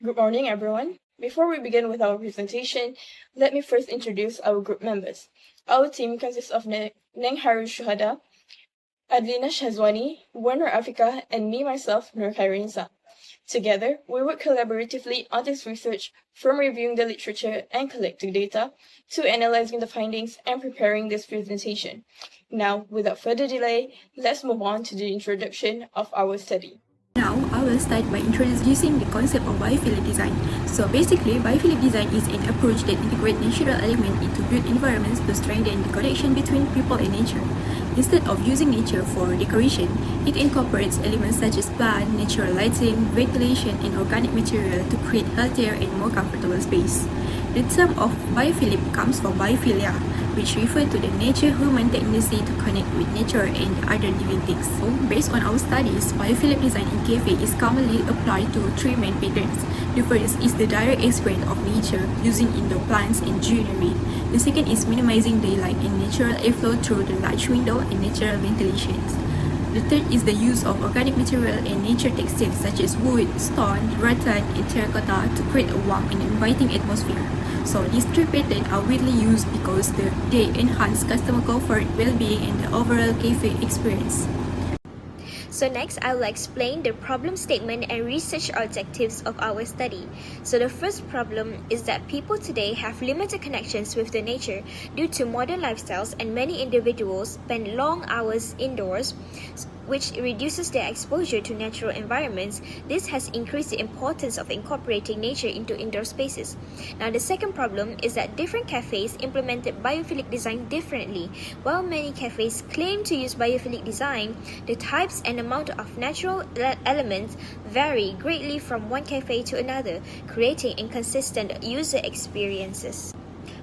Good morning, everyone. Before we begin with our presentation, let me first introduce our group members. Our team consists of Neng HAIRUL SYUHADA, ADLINA SYAZWANI, Warner AFIQAH, and me myself, Nur KHAIRUNNISA. Together, we work collaboratively on this research, from reviewing the literature and collecting data, to analyzing the findings and preparing this presentation. Now, without further delay, let's move on to the introduction of our study. Now, I will start by introducing the concept of biophilic design. So basically, biophilic design is an approach that integrates natural elements into built environments to strengthen the connection between people and nature. Instead of using nature for decoration, it incorporates elements such as plant, natural lighting, ventilation, and organic material to create healthier and more comfortable space. The term of biophilic comes from biophilia, which refers to the nature-human tendency to connect with nature and other living things. So, based on our studies, biophilic design in cafe is commonly applied to three main patterns. The first is the direct experience of nature using indoor plants and greenery. The second is minimizing daylight and natural airflow through the large window and natural ventilations. The third is the use of organic material and nature textiles such as wood, stone, rattan, and terracotta to create a warm and inviting atmosphere. So these three patterns are widely used because they enhance customer comfort, well-being, and the overall cafe experience. So next, I will explain the problem statement and research objectives of our study. So the first problem is that people today have limited connections with the nature due to modern lifestyles, and many individuals spend long hours indoors, which reduces their exposure to natural environments. This has increased the importance of incorporating nature into indoor spaces. Now, the second problem is that different cafes implemented biophilic design differently. While many cafes claim to use biophilic design, the types and amount of natural elements vary greatly from one cafe to another, creating inconsistent user experiences.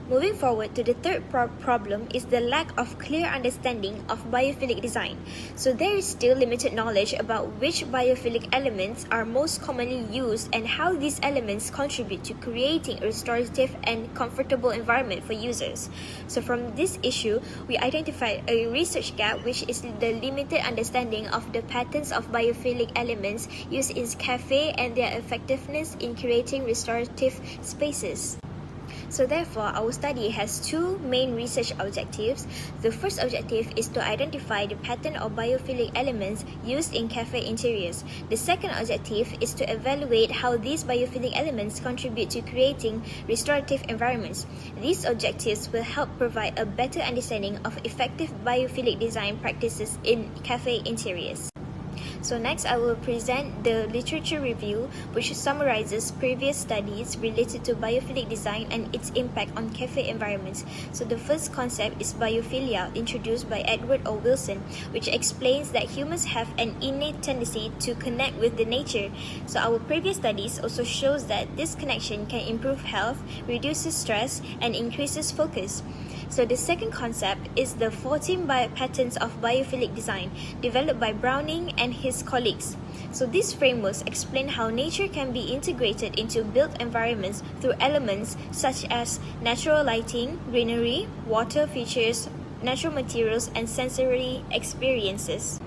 Moving forward to the third problem is the lack of clear understanding of biophilic design. So there is still limited knowledge about which biophilic elements are most commonly used and how these elements contribute to creating a restorative and comfortable environment for users. So from this issue, we identified a research gap, which is the limited understanding of the patterns of biophilic elements used in cafe and their effectiveness in creating restorative spaces. So therefore, our study has two main research objectives. The first objective is to identify the pattern of biophilic elements used in cafe interiors. The second objective is to evaluate how these biophilic elements contribute to creating restorative environments. These objectives will help provide a better understanding of effective biophilic design practices in cafe interiors. So next, I will present the literature review, which summarizes previous studies related to biophilic design and its impact on cafe environments. So the first concept is biophilia, introduced by Edward O. Wilson, which explains that humans have an innate tendency to connect with the nature. So our previous studies also shows that this connection can improve health, reduces stress, and increases focus. So the second concept is the 14 patterns of biophilic design, developed by Browning and his colleagues. So these frameworks explain how nature can be integrated into built environments through elements such as natural lighting, greenery, water features, natural materials, and sensory experiences.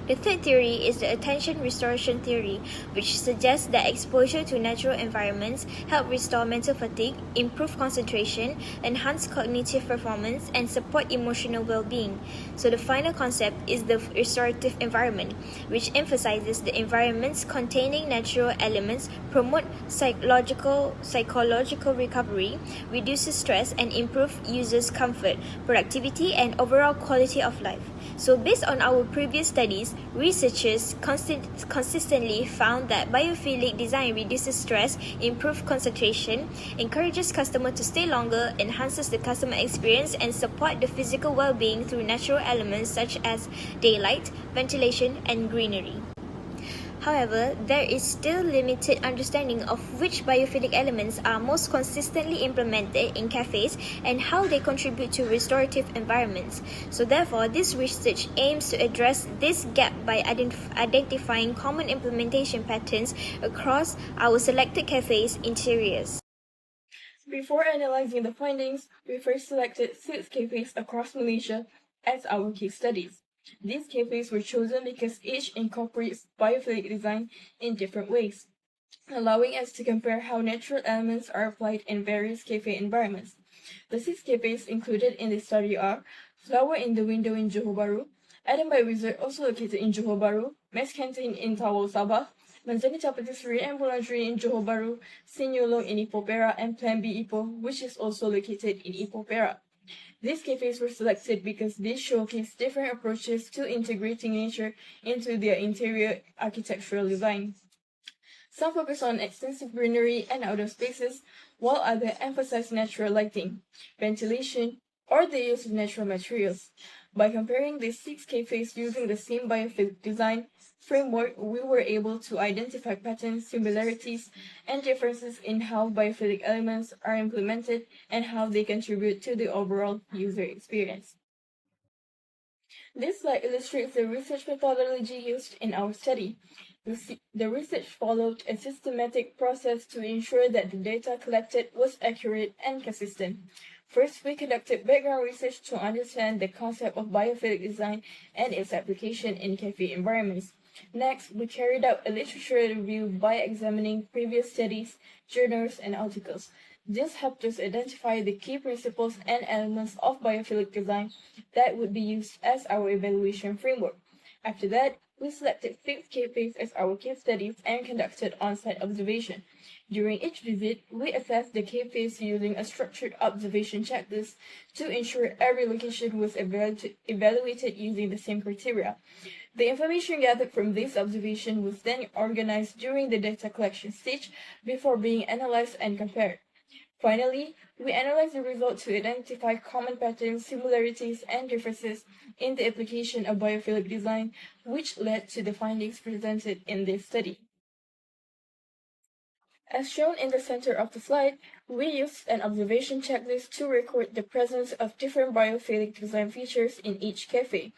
The third theory is the attention restoration theory, which suggests that exposure to natural environments help restore mental fatigue, improve concentration, enhance cognitive performance, and support emotional well-being. So the final concept is the restorative environment, which emphasizes the environments containing natural elements promote psychological recovery, reduces stress, and improve users' comfort, productivity, and overall quality of life. So based on our previous studies, researchers consistently found that biophilic design reduces stress, improves concentration, encourages customers to stay longer, enhances the customer experience, and support the physical well-being through natural elements such as daylight, ventilation, and greenery. However, there is still limited understanding of which biophilic elements are most consistently implemented in cafes and how they contribute to restorative environments. So therefore, this research aims to address this gap by identifying common implementation patterns across our selected cafes' interiors. Before analyzing the findings, we first selected 6 cafes across Malaysia as our case studies. These cafes were chosen because each incorporates biophilic design in different ways. allowing us to compare how natural elements are applied in various cafe environments. The 6 cafes included in this study are Flower in the Window in Johor Bahru, Adam by Wizard also located in Johor Bahru, Mess Canteen in Tawau Sabah, Manzanita Patisserie and Boulangerie in Johor Bahru, Sinyolo in Ipoh Perak, and Plan B Ipoh, which is also located in Ipoh Perak. These cafes were selected because they showcase different approaches to integrating nature into their interior architectural design. Some focus on extensive greenery and outdoor spaces, while others emphasize natural lighting, ventilation, or the use of natural materials. By comparing these 6 cafes using the same biophilic design framework, we were able to identify patterns, similarities, and differences in how biophilic elements are implemented and how they contribute to the overall user experience. This slide illustrates the research methodology used in our study. The research followed a systematic process to ensure that the data collected was accurate and consistent. First, we conducted background research to understand the concept of biophilic design and its application in cafe environments. Next, we carried out a literature review by examining previous studies, journals, and articles. This helped us identify the key principles and elements of biophilic design that would be used as our evaluation framework. After that, we selected 6 cafes as our case studies and conducted on-site observation. During each visit, we assessed the cafes using a structured observation checklist to ensure every location was evaluated using the same criteria. The information gathered from this observation was then organized during the data collection stage before being analyzed and compared. Finally, we analyzed the results to identify common patterns, similarities, and differences in the application of biophilic design, which led to the findings presented in this study. As shown in the center of the slide, we used an observation checklist to record the presence of different biophilic design features in each cafe.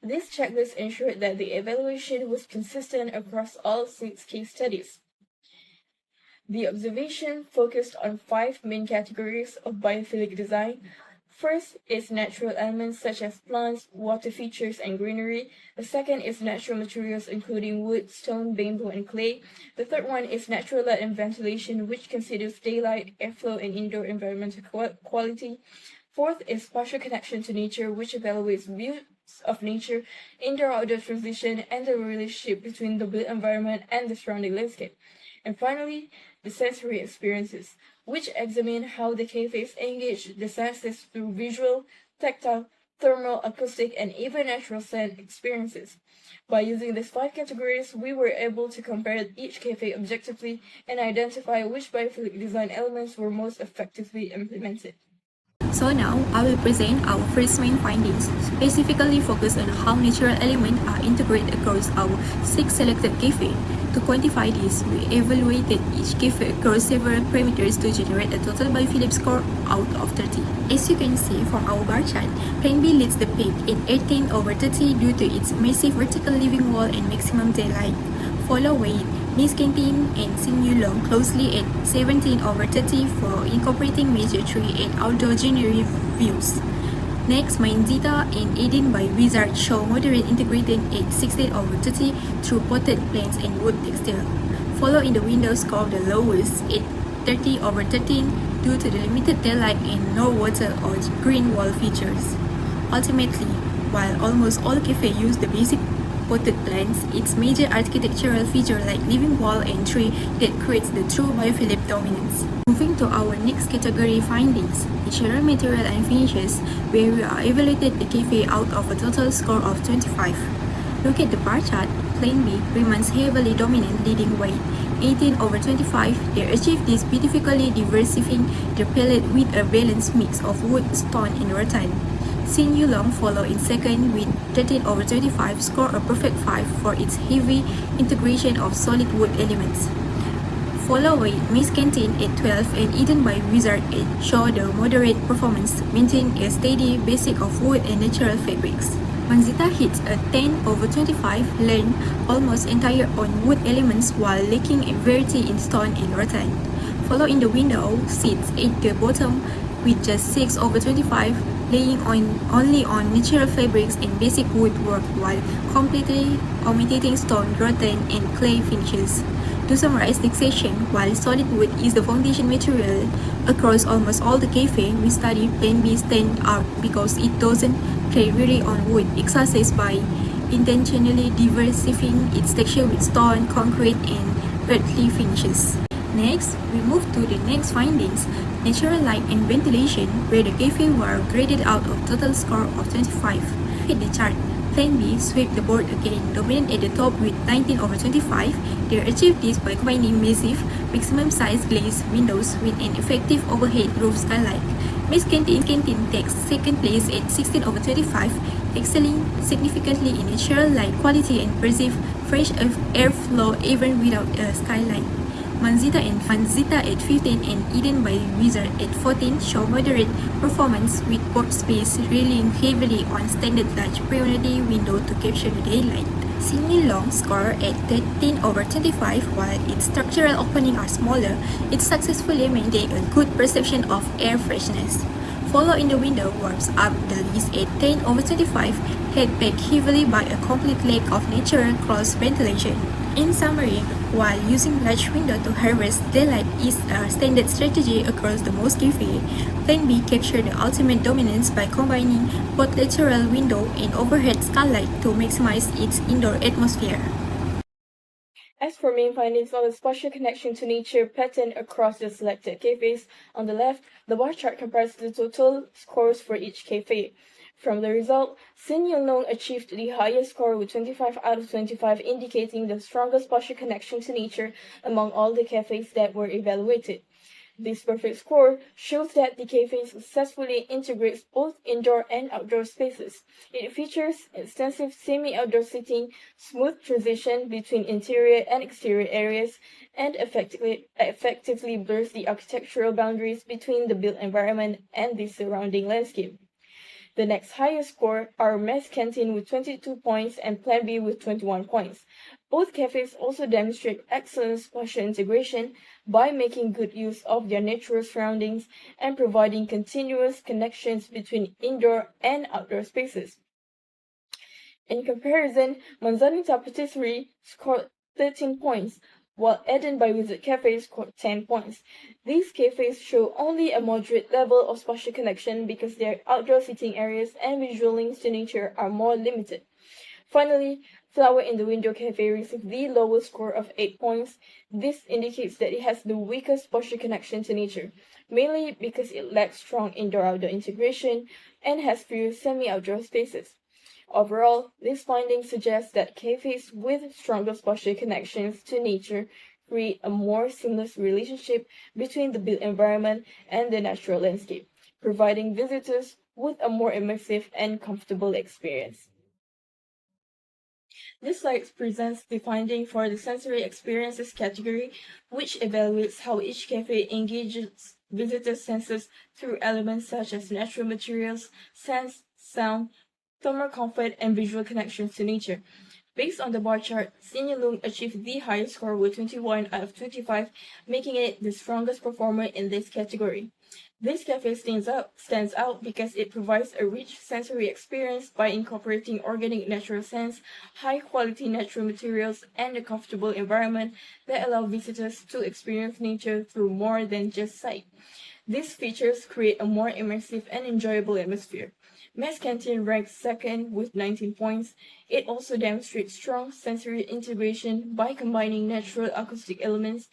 This checklist ensured that the evaluation was consistent across all 6 case studies. The observation focused on 5 main categories of biophilic design. First is natural elements such as plants, water features, and greenery. The second is natural materials including wood, stone, bamboo, and clay. The third one is natural light and ventilation, which considers daylight, airflow, and indoor environmental quality. Fourth is partial connection to nature, which evaluates views of nature, indoor-outdoor transition, and the relationship between the built environment and the surrounding landscape. And finally, the sensory experiences, which examine how the cafes engage the senses through visual, tactile, thermal, acoustic, and even natural scent experiences. By using these 5 categories, we were able to compare each cafe objectively and identify which biophilic design elements were most effectively implemented. So now, I will present our first main findings, specifically focused on how natural elements are integrated across our 6 selected cafes. To quantify this, we evaluated each cafe across several parameters to generate a total biophilic score out of 30. As you can see from our bar chart, Plan B leads the pack at 18/30 due to its massive vertical living wall and maximum daylight, followed by Miss Canteen and Sin Yulong closely at 17/30 for incorporating major tree and outdoor greenery views. Next, Manzita and Eden by Wizard show moderate integrated at 16/30 through potted plants and wood textile. Follow in the window score the lowest at 30/13 due to the limited daylight and no water or green wall features. Ultimately, while almost all cafes use the basic potted plants, its major architectural feature like living wall and tree that creates the true biophilic dominance. Moving to our next category findings, natural material and finishes, where we are evaluated the cafe out of a total score of 25. Look at the bar chart. Plan B remains heavily dominant, leading weight 18/25. They achieved this beautifully diversifying their palette with a balanced mix of wood, stone, and rattan. Sin Yulong follow in second with 13/25, score a perfect 5 for its heavy integration of solid wood elements. Follow by Miss Canteen at 12 and Eden by Wizard at show the moderate performance, maintain a steady basic of wood and natural fabrics. Manzita hits a 10/25, learn almost entire on wood elements while lacking a variety in stone and rattan. Follow in the window sits at the bottom with just 6/25, laying only on natural fabrics and basic woodwork while completely omitting stone, rattan, and clay finishes. To summarize this section, while solid wood is the foundation material across almost all the cafe, we study Plan B stand out because it doesn't rely on wood, exercised by intentionally diversifying its texture with stone, concrete, and earthly finishes. Next, we move to the next findings, natural light and ventilation, where the cafe were graded out of total score of 25. Hit the chart. Plan B sweep the board again, dominant at the top with 19/25. They achieved this by combining massive, maximum size glazed windows with an effective overhead roof skylight. Miss Canteen takes second place at 16/25, excelling significantly in natural light quality and perceive fresh airflow even without a skylight. Manzita at 15 and Eden by Wizard at 14 show moderate performance with board space relying heavily on standard large priority window to capture the daylight. Sydney Long score at 13/25 while its structural openings are smaller, it successfully maintained a good perception of air freshness. Follow in the window warms up the list at 10/25, held back heavily by a complete lack of natural cross ventilation. In summary, while using large window to harvest daylight is a standard strategy across the most cafe, Plan B captured the ultimate dominance by combining both lateral window and overhead skylight to maximize its indoor atmosphere. As for main findings on the spatial connection to nature pattern across the selected cafes, on the left, the bar chart compares the total scores for each cafe. From the result, Sin Yunlong achieved the highest score with 25/25, indicating the strongest spatial connection to nature among all the cafes that were evaluated. This perfect score shows that the cafe successfully integrates both indoor and outdoor spaces. It features extensive semi-outdoor seating, smooth transition between interior and exterior areas, and effectively blurs the architectural boundaries between the built environment and the surrounding landscape. The next highest score are Mess Canteen with 22 points and Plan B with 21 points. Both cafes also demonstrate excellent spatial integration by making good use of their natural surroundings and providing continuous connections between indoor and outdoor spaces. In comparison, Manzanita Patisserie scored 13 points, while Eden by Wizard Cafe scored 10 points. These cafes show only a moderate level of spatial connection because their outdoor seating areas and visual links to nature are more limited. Finally, Flower in the Window Cafe received the lowest score of 8 points. This indicates that it has the weakest spatial connection to nature, mainly because it lacks strong indoor-outdoor integration and has few semi-outdoor spaces. Overall, these findings suggest that cafes with stronger spatial connections to nature create a more seamless relationship between the built environment and the natural landscape, providing visitors with a more immersive and comfortable experience. This slide presents the finding for the sensory experiences category, which evaluates how each cafe engages visitors' senses through elements such as natural materials, sense, sound, thermal comfort, and visual connections to nature. Based on the bar chart, Senior Lung achieved the highest score with 21/25, making it the strongest performer in this category. This cafe stands out because it provides a rich sensory experience by incorporating organic natural scents, high-quality natural materials, and a comfortable environment that allow visitors to experience nature through more than just sight. These features create a more immersive and enjoyable atmosphere. Mess Canteen ranks second with 19 points. It also demonstrates strong sensory integration by combining natural acoustic elements,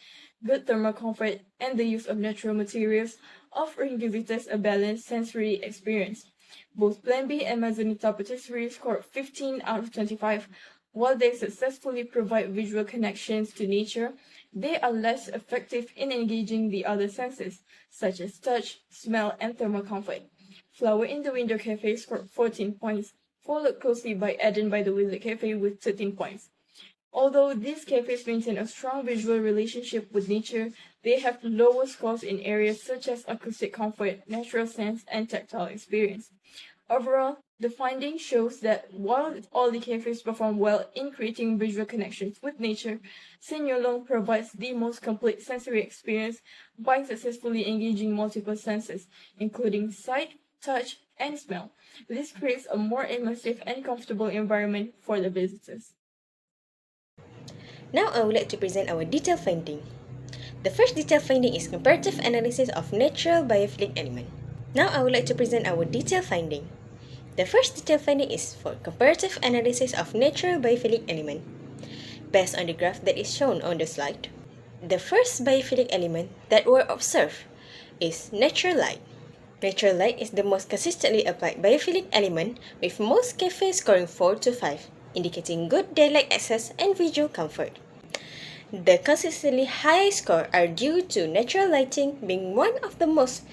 good thermal comfort, and the use of natural materials, offering visitors a balanced sensory experience. Both Plan B and Manzanita Patisserie scored 15/25. While they successfully provide visual connections to nature, they are less effective in engaging the other senses, such as touch, smell, and thermal comfort. Flower in the Window Cafe scored 14 points, followed closely by Eden by the Wizard Cafe with 13 points. Although these cafes maintain a strong visual relationship with nature, they have lower scores in areas such as acoustic comfort, natural sense, and tactile experience. Overall, the finding shows that while all the cafes perform well in creating visual connections with nature, Senior Long provides the most complete sensory experience by successfully engaging multiple senses, including sight, touch, and smell. This creates a more immersive and comfortable environment for the visitors. Now I would like to present our detailed finding. The first detailed finding is comparative analysis of natural biophilic element. Now I would like to present our detailed finding. The first detailed finding is for comparative analysis of natural biophilic element. Based on the graph that is shown on the slide, the first biophilic element that were observed is natural light. Natural light is the most consistently applied biophilic element, with most cafes scoring 4 to 5, indicating good daylight access and visual comfort. The consistently high score are due to natural lighting being one of the most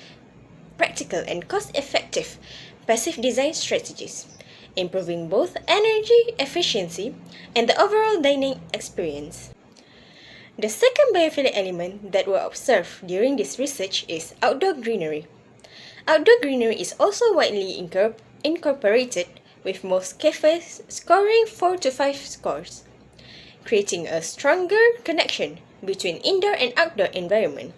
practical and cost-effective passive design strategies, improving both energy efficiency and the overall dining experience. The second biophilic element that were observed during this research is outdoor greenery. Outdoor greenery is also widely incorporated, with most cafes scoring 4 to 5 scores, creating a stronger connection between indoor and outdoor environment.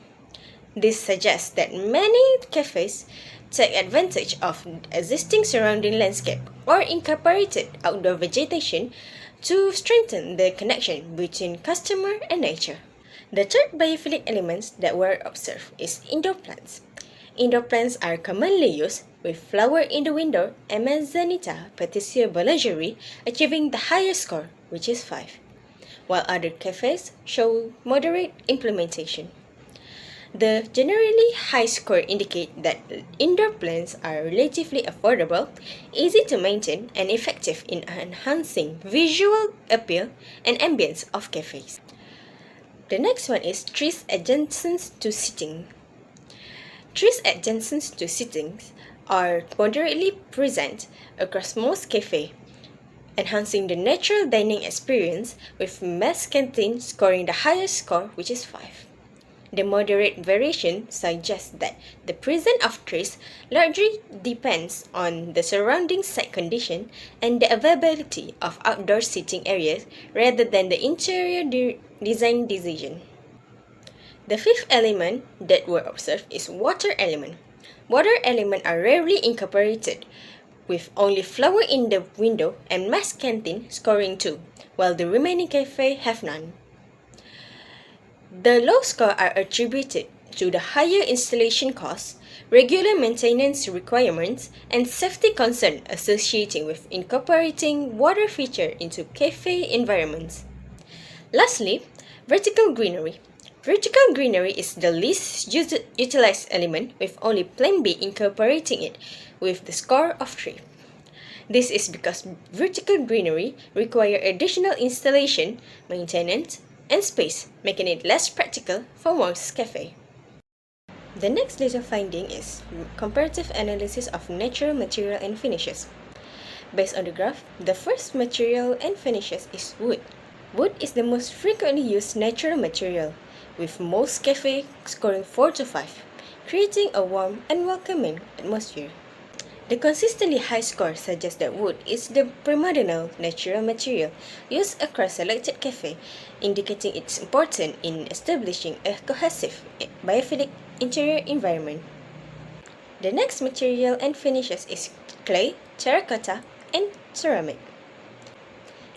This suggests that many cafes take advantage of existing surrounding landscape or incorporated outdoor vegetation to strengthen the connection between customer and nature. The third biophilic elements that were observed is indoor plants. Indoor plants are commonly used, with flower in the window and Manzanita Patricia Boulangerie achieving the highest score, which is 5, while other cafes show moderate implementation. The generally high score indicate that indoor plants are relatively affordable, easy to maintain, and effective in enhancing visual appeal and ambience of cafes. The next one is trees adjacent to seating. Trees adjacent to sittings are moderately present across most cafes, enhancing the natural dining experience, with Mass Canteen scoring the highest score, which is 5. The moderate variation suggests that the presence of trees largely depends on the surrounding site condition and the availability of outdoor seating areas rather than the interior design decision. The fifth element that were observed is water element. Water elements are rarely incorporated, with only flower in the window and Mass Canteen scoring 2, while the remaining cafes have none. The low score are attributed to the higher installation costs, regular maintenance requirements, and safety concerns associated with incorporating water feature into cafe environments. Lastly, vertical greenery. Vertical greenery is the least utilized element, with only Plan B incorporating it with the score of 3. This is because vertical greenery requires additional installation, maintenance, and space, making it less practical for most cafes. The next little finding is comparative analysis of natural material and finishes. Based on the graph, the first material and finishes is wood. Wood is the most frequently used natural material, with most cafes scoring 4 to 5, creating a warm and welcoming atmosphere. The consistently high score suggests that wood is the predominant natural material used across selected cafes, indicating its importance in establishing a cohesive biophilic interior environment. The next material and finishes is clay, terracotta, and ceramic.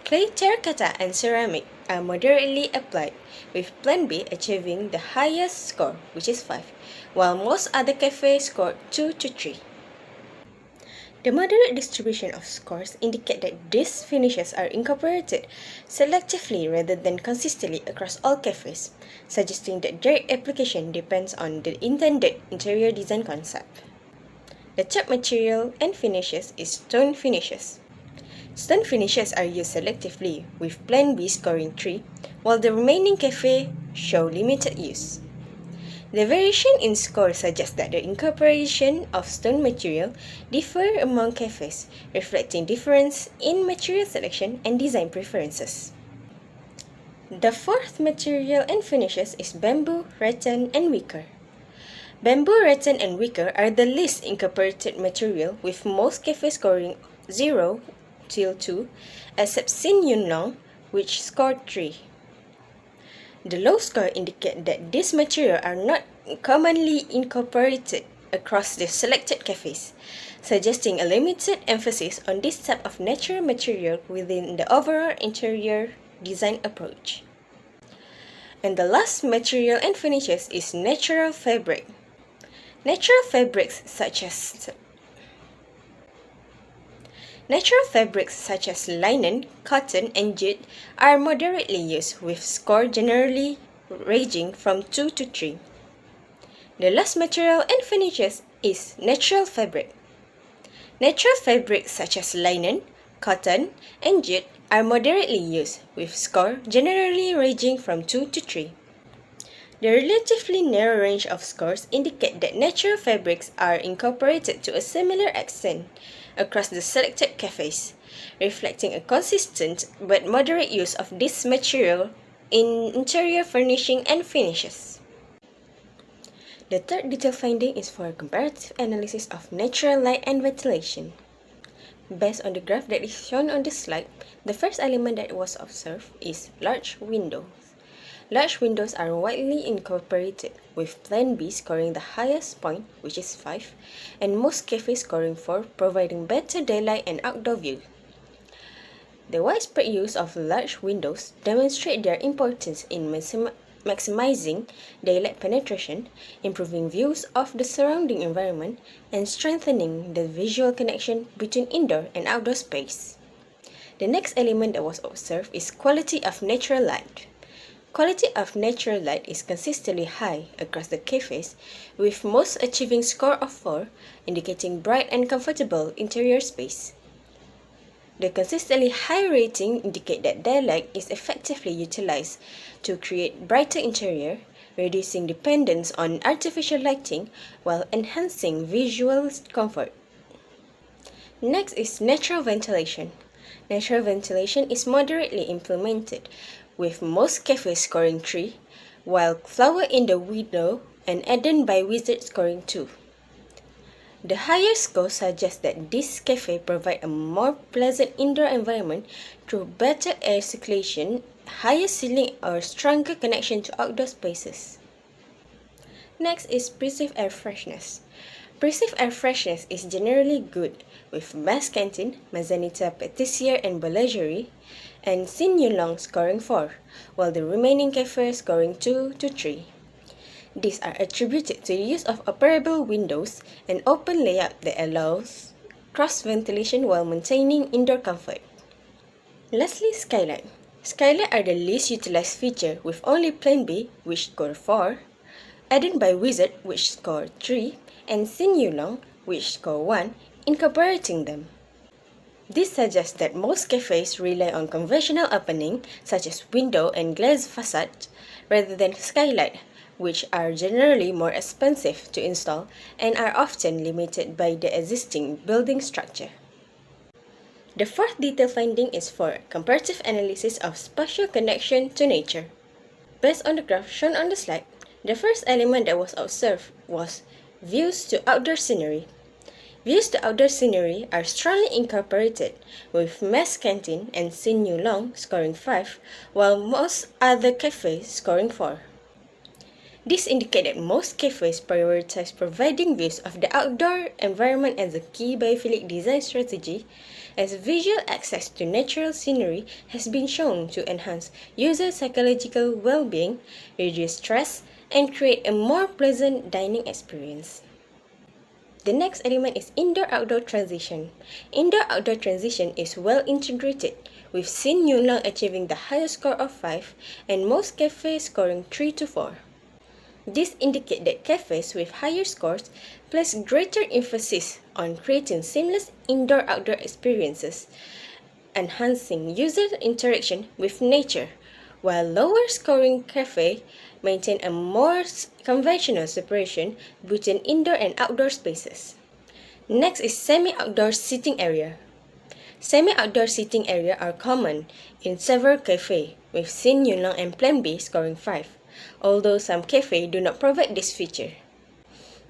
Clay, terracotta, and ceramic are moderately applied, with Plan B achieving the highest score, which is 5, while most other cafes scored 2 to 3. The moderate distribution of scores indicate that these finishes are incorporated selectively rather than consistently across all cafes, suggesting that their application depends on the intended interior design concept. The third material and finishes is stone finishes. Stone finishes are used selectively, with Plan B scoring 3, while the remaining cafes show limited use. The variation in score suggests that the incorporation of stone material differ among cafes, reflecting difference in material selection and design preferences. The fourth material and finishes is bamboo, rattan, and wicker. Bamboo, rattan, and wicker are the least incorporated material, with most cafes scoring 0 till 2, except Sin Yun Long, which scored 3. The low score indicate that these materials are not commonly incorporated across the selected cafes, suggesting a limited emphasis on this type of natural material within the overall interior design approach. And the last material and finishes is natural fabric. Natural fabrics such as linen, cotton, and jute are moderately used, with score generally ranging from 2 to 3. The last material and finishes is natural fabric. Natural fabrics such as linen, cotton, and jute are moderately used, with score generally ranging from 2 to 3. The relatively narrow range of scores indicate that natural fabrics are incorporated to a similar extent across the selected cafes, reflecting a consistent but moderate use of this material in interior furnishing and finishes. The third detail finding is for a comparative analysis of natural light and ventilation. Based on the graph that is shown on this slide, the first element that was observed is large windows. Large windows are widely incorporated, with Plan B scoring the highest point, which is 5, and most cafes scoring 4, providing better daylight and outdoor view. The widespread use of large windows demonstrate their importance in maximizing daylight penetration, improving views of the surrounding environment, and strengthening the visual connection between indoor and outdoor space. The next element that was observed is quality of natural light. Quality of natural light is consistently high across the cafes, with most achieving score of 4, indicating bright and comfortable interior space. The consistently high rating indicate that daylight is effectively utilized to create brighter interior, reducing dependence on artificial lighting while enhancing visual comfort. Next is natural ventilation. Natural ventilation is moderately implemented, with most cafes scoring 3, while Flower in the Window and Eden by Wizard scoring 2. The higher score suggests that this cafe provides a more pleasant indoor environment through better air circulation, higher ceiling, or stronger connection to outdoor spaces. Next is perceived air freshness. Perceived air freshness is generally good, with Best Canteen, Manzanita Patissier and Boulangerie, and Sin Yulong scoring 4, while the remaining cafes scoring 2 to 3. These are attributed to the use of operable windows and open layout that allows cross-ventilation while maintaining indoor comfort. Lastly, skylight. Skylight are the least utilized feature, with only Plan B, which scored 4, Eden by Wizard, which scored 3, and Sin Yulong, which scored 1, incorporating them. This suggests that most cafes rely on conventional opening, such as window and glass facade, rather than skylight, which are generally more expensive to install and are often limited by the existing building structure. The fourth detail finding is for comparative analysis of spatial connection to nature. Based on the graph shown on the slide, the first element that was observed was views to outdoor scenery. Views to outdoor scenery are strongly incorporated, with Mess Canteen and Sin Yulong scoring 5, while most other cafes scoring 4. This indicates that most cafes prioritize providing views of the outdoor environment as a key biophilic design strategy, as visual access to natural scenery has been shown to enhance user psychological well-being, reduce stress, and create a more pleasant dining experience. The next element is indoor-outdoor transition. Indoor-outdoor transition is well integrated, with Sin Yulong achieving the highest score of 5 and most cafes scoring 3 to 4. This indicates that cafes with higher scores place greater emphasis on creating seamless indoor-outdoor experiences, enhancing user interaction with nature, while lower-scoring cafes maintain a more conventional separation between indoor and outdoor spaces. Next is semi-outdoor seating area. Semi-outdoor seating area are common in several cafes, with Sin Yulong and Plan B scoring 5, although some cafes do not provide this feature.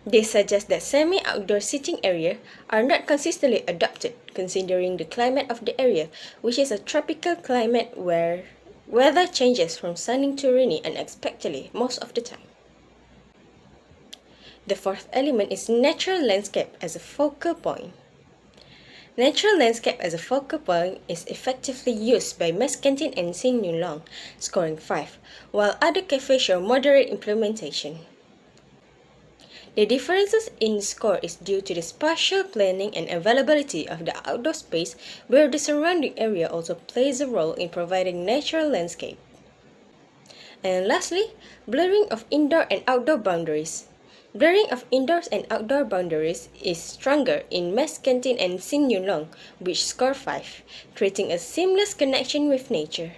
This suggests that semi-outdoor seating area are not consistently adopted, considering the climate of the area, which is a tropical climate where weather changes from sunny to rainy unexpectedly most of the time. The fourth element is natural landscape as a focal point. Natural landscape as a focal point is effectively used by Ms. Kentin and Sin Yun Long, scoring 5, while other cafes show moderate implementation. The differences in score is due to the spatial planning and availability of the outdoor space, where the surrounding area also plays a role in providing natural landscape. And lastly, blurring of indoor and outdoor boundaries. Blurring of indoors and outdoor boundaries is stronger in Ms. Kentin and Sin Yun Long, which score 5, creating a seamless connection with nature.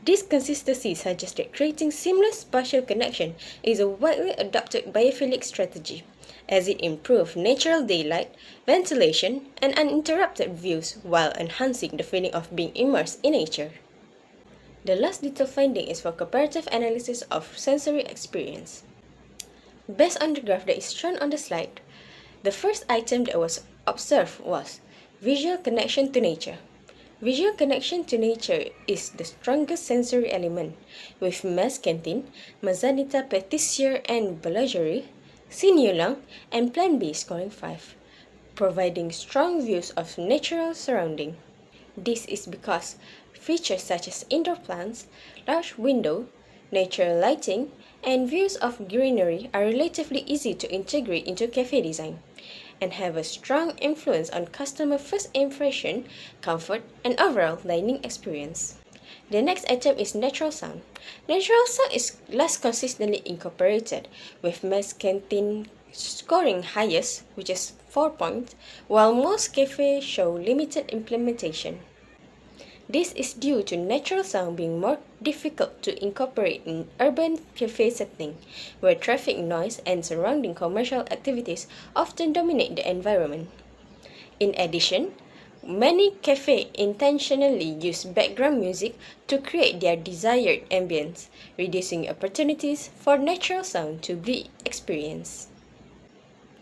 This consistency suggests that creating seamless spatial connection is a widely adopted biophilic strategy, as it improves natural daylight, ventilation, and uninterrupted views while enhancing the feeling of being immersed in nature. The last detailed finding is for comparative analysis of sensory experience. Based on the graph that is shown on the slide, the first item that was observed was visual connection to nature. Visual connection to nature is the strongest sensory element, with Ms. Kentin, Mazanita Petissier and Balagerie, Sin Yun Long, and Plan B scoring 5, providing strong views of natural surrounding. This is because features such as indoor plants, large window, natural lighting, and views of greenery are relatively easy to integrate into cafe design, and have a strong influence on customer first impression, comfort, and overall dining experience. The next item is natural sound. Natural sound is less consistently incorporated, with Ms. Kentin scoring highest, which is 4 points, while most cafes show limited implementation. This is due to natural sound being more difficult to incorporate in urban cafe setting, where traffic noise and surrounding commercial activities often dominate the environment. In addition, many cafes intentionally use background music to create their desired ambience, reducing opportunities for natural sound to be experienced.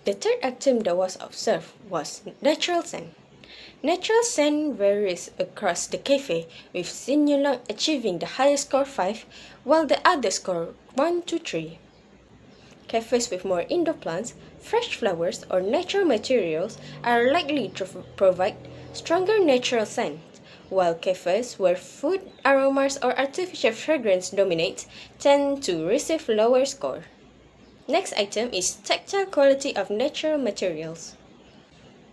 The third item that was observed was natural scent. Natural scent varies across the cafe, with Sin Yun Long achieving the highest score 5, while the others score 1 to 3. Cafes with more indoor plants, fresh flowers, or natural materials are likely to provide stronger natural scent, while cafes where food aromas or artificial fragrance dominate tend to receive lower score. Next item is tactile quality of natural materials.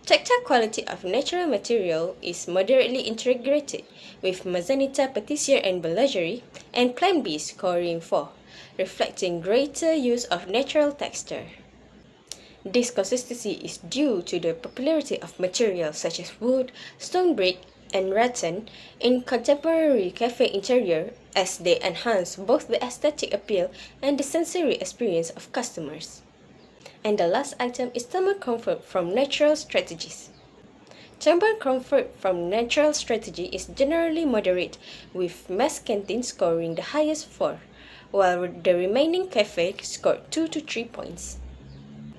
Tactile quality of natural material is moderately integrated, with Mazanita Petissier and Balagerie and Plan B scoring 4, reflecting greater use of natural texture. This consistency is due to the popularity of materials such as wood, stone brick, and rattan in contemporary cafe interior, as they enhance both the aesthetic appeal and the sensory experience of customers. And the last item is thermal comfort from natural strategies. Thermal comfort from natural strategy is generally moderate, with Ms. Kentin scoring the highest 4, while the remaining cafes scored 2 to 3 points.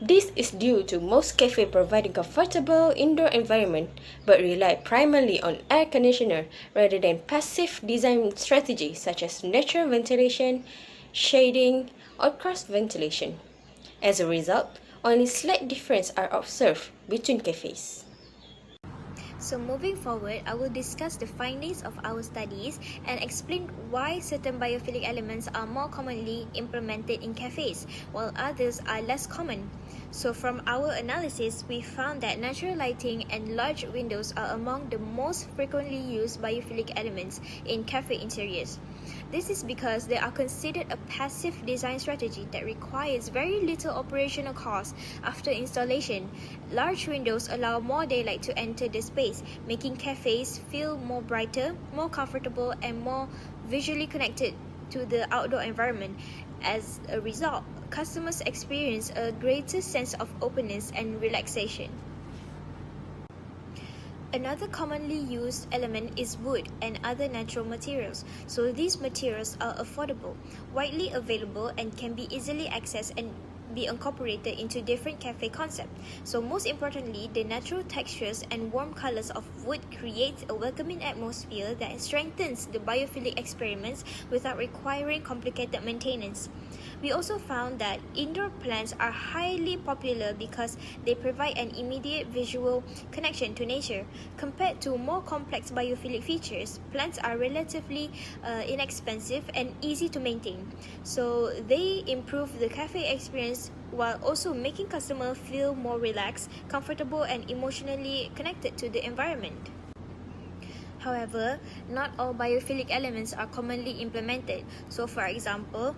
This is due to most cafes providing comfortable indoor environment but rely primarily on air conditioner rather than passive design strategies such as natural ventilation, shading, or cross ventilation. As a result, only slight differences are observed between cafes. So moving forward, I will discuss the findings of our studies and explain why certain biophilic elements are more commonly implemented in cafes, while others are less common. So from our analysis, we found that natural lighting and large windows are among the most frequently used biophilic elements in cafe interiors. This is because they are considered a passive design strategy that requires very little operational cost after installation. Large windows allow more daylight to enter the space, making cafes feel more brighter, more comfortable, and more visually connected to the outdoor environment. As a result, customers experience a greater sense of openness and relaxation. Another commonly used element is wood and other natural materials. So these materials are affordable, widely available, and can be easily accessed and be incorporated into different cafe concepts. So most importantly, the natural textures and warm colors of wood create a welcoming atmosphere that strengthens the biophilic experiments without requiring complicated maintenance. We also found that indoor plants are highly popular because they provide an immediate visual connection to nature. Compared to more complex biophilic features, plants are relatively inexpensive and easy to maintain. So they improve the cafe experience while also making customers feel more relaxed, comfortable, and emotionally connected to the environment. However, not all biophilic elements are commonly implemented. So for example,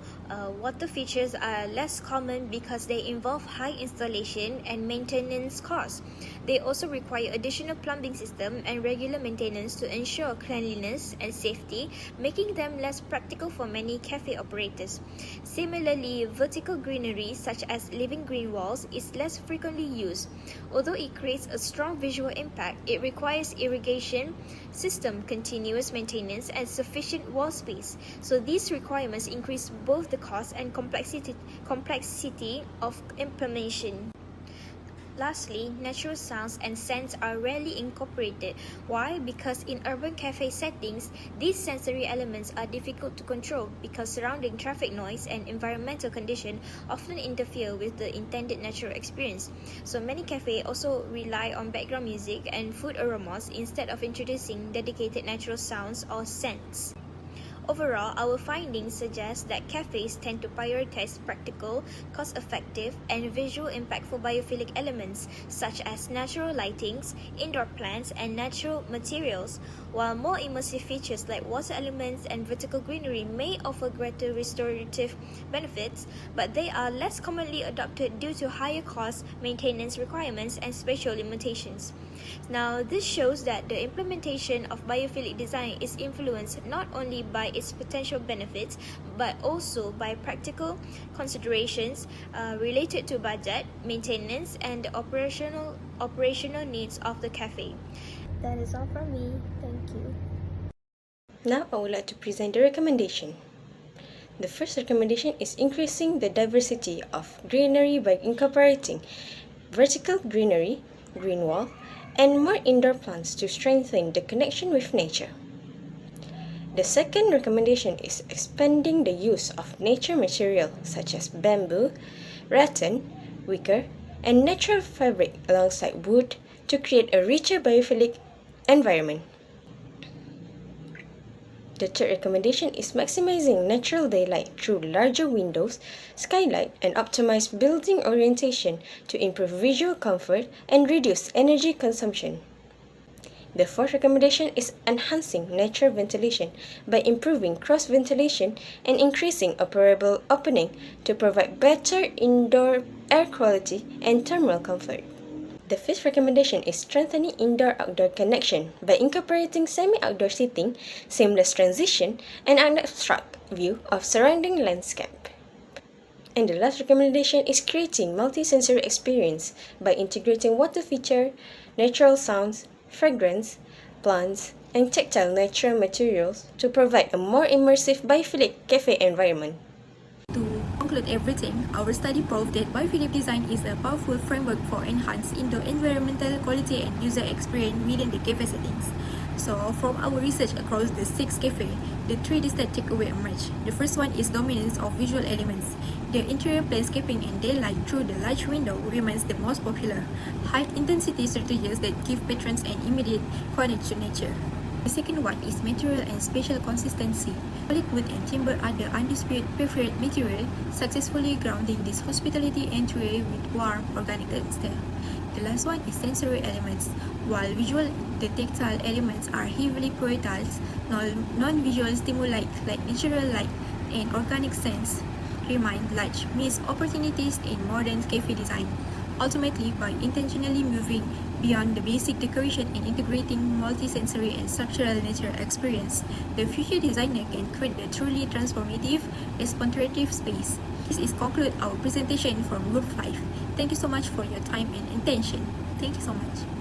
water features are less common because they involve high installation and maintenance costs. They also require additional plumbing system and regular maintenance to ensure cleanliness and safety, making them less practical for many cafe operators. Similarly, vertical greenery such as living green walls is less frequently used. Although it creates a strong visual impact, it requires irrigation system, continuous maintenance, and sufficient wall space. So these requirements increase both the cost and complexity of implementation. Lastly, natural sounds and scents are rarely incorporated. Why? Because in urban cafe settings, these sensory elements are difficult to control because surrounding traffic noise and environmental conditions often interfere with the intended natural experience. So many cafes also rely on background music and food aromas instead of introducing dedicated natural sounds or scents. Overall, our findings suggest that cafes tend to prioritize practical, cost-effective, and visual impactful biophilic elements such as natural lightings, indoor plants, and natural materials, while more immersive features like water elements and vertical greenery may offer greater restorative benefits, but they are less commonly adopted due to higher costs, maintenance requirements, and spatial limitations. Now, this shows that the implementation of biophilic design is influenced not only by its potential benefits, but also by practical considerations related to budget, maintenance, and the operational needs of the cafe. That is all from me. Thank you. Now I would like to present the recommendation. The first recommendation is increasing the diversity of greenery by incorporating vertical greenery, green wall, and more indoor plants to strengthen the connection with nature. The second recommendation is expanding the use of nature material such as bamboo, rattan, wicker, and natural fabric alongside wood to create a richer biophilic environment. The third recommendation is maximizing natural daylight through larger windows, skylight, and optimized building orientation to improve visual comfort and reduce energy consumption. The fourth recommendation is enhancing natural ventilation by improving cross-ventilation and increasing operable opening to provide better indoor air quality and thermal comfort. The fifth recommendation is strengthening indoor-outdoor connection by incorporating semi-outdoor seating, seamless transition, and an abstract view of surrounding landscape. And the last recommendation is creating multi-sensory experience by integrating water feature, natural sounds, fragrance, plants, and tactile natural materials to provide a more immersive biophilic cafe environment. To conclude everything, our study proved that biophilic design is a powerful framework for enhanced indoor environmental quality and user experience within the cafe settings. So, from our research across the 6 cafes, the 3 distinct takeaways emerge. The first one is dominance of visual elements. The interior landscaping and daylight through the large window remains the most popular. High-intensity strategies that give patrons an immediate connection to nature. The second one is material and spatial consistency. Solid wood and timber are the undisputed preferred material, successfully grounding this hospitality entry with warm, organic style. The last one is sensory elements. While visual, the tactile elements are heavily prioritized, non-visual stimuli like natural light and organic scents remain large missed opportunities in modern cafe design. Ultimately, by intentionally moving beyond the basic decoration and integrating multi-sensory and structural nature experience, the future designer can create a truly transformative, responsive space. This is conclude our presentation from Group 5. Thank you so much for your time and attention. Thank you so much.